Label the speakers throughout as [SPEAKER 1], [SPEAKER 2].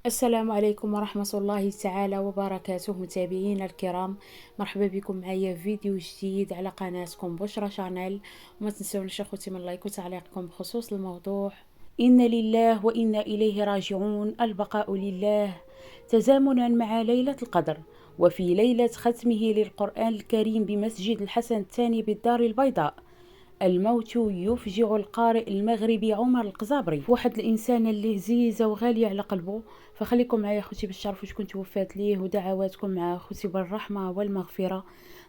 [SPEAKER 1] السلام عليكم ورحمة الله تعالى وبركاته متابعينا الكرام. مرحبا بكم معايا في فيديو جديد على قناتكم بشرى شانيل. وما تنسونيش اخوتي من لايك وتعليقكم بخصوص الموضوع. إن لله وإنا إليه راجعون، البقاء لله. تزامنا مع ليلة القدر، وفي ليلة ختمه للقرآن الكريم بمسجد الحسن الثاني بالدار البيضاء، الموت يفجع القارئ المغربي عمر القزابري. واحد الانسان اللي عزيزه وغاليه على قلبه. فخليكم معايا اخوتي باش تعرفوا شكون توفات ليه، ودعواتكم مع اخوتي بالرحمه والمغفره.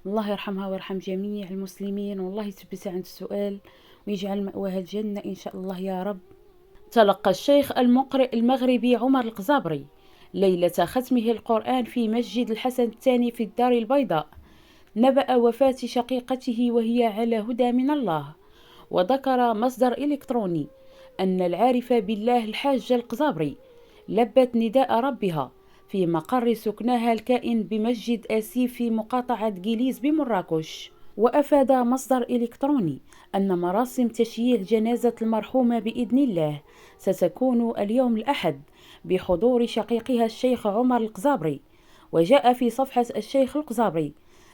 [SPEAKER 1] الله يرحمها ويرحم جميع المسلمين، والله يثبتها عند السؤال ويجعل مأواها الجنه ان شاء الله يا رب. تلقى الشيخ المقرئ المغربي عمر القزابري ليله ختمه القرآن في مسجد الحسن الثاني في الدار البيضاء نبأ وفاة شقيقته وهي على هدى من الله. وذكر مصدر إلكتروني أن العارفة بالله الحاجة القزابري لبت نداء ربها في مقر سكناها الكائن بمسجد آسيف في مقاطعة جيليز بمراكش. وأفاد مصدر إلكتروني أن مراسم تشييع جنازة المرحومة بإذن الله ستكون اليوم الأحد بحضور شقيقها الشيخ عمر القزابري. وجاء في صفحة الشيخ القزابري: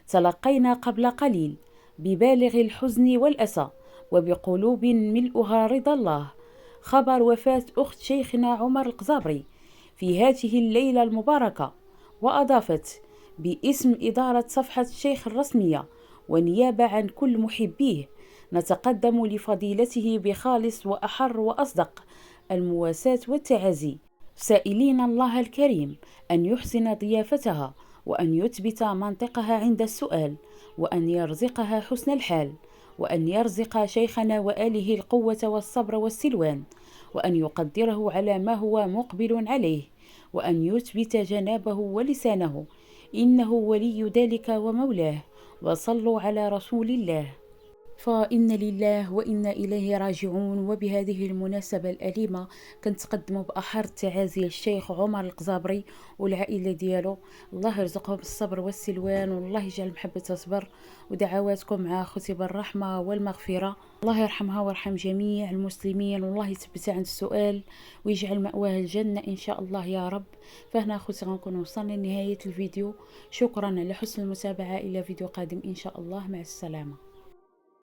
[SPEAKER 1] تلقينا قبل قليل ببالغ الحزن والأسى وبقلوب ملؤها رضا الله خبر وفاة أخت شيخنا عمر القزابري في هذه الليلة المباركة. وأضافت: باسم إدارة صفحة الشيخ الرسمية ونيابة عن كل محبيه، نتقدم لفضيلته بخالص وأحر وأصدق المواساة والتعازي، سائلين الله الكريم أن يحسن ضيافتها، وأن يثبت منطقها عند السؤال، وأن يرزقها حسن الحال، وأن يرزق شيخنا وآله القوة والصبر والسلوان، وأن يقدره على ما هو مقبل عليه، وأن يثبت جنابه ولسانه، إنه ولي ذلك ومولاه. وصلوا على رسول الله. فإن لله وإنا إليه راجعون. وبهذه المناسبة الأليمة كنتقدم بأحر التعازي للشيخ عمر القزابري والعائلة ديالو. الله يرزقهم الصبر والسلوان، والله يجعل محبة تصبر. ودعواتكم مع أختي بالرحمة والمغفرة. الله يرحمها ويرحم جميع المسلمين، والله يثبتها عند السؤال ويجعل مأواها الجنة إن شاء الله يا رب. فهنا أخوتي غنكون وصلنا لنهاية الفيديو. شكرا على حسن المتابعة، إلى فيديو قادم إن شاء الله، مع السلامة.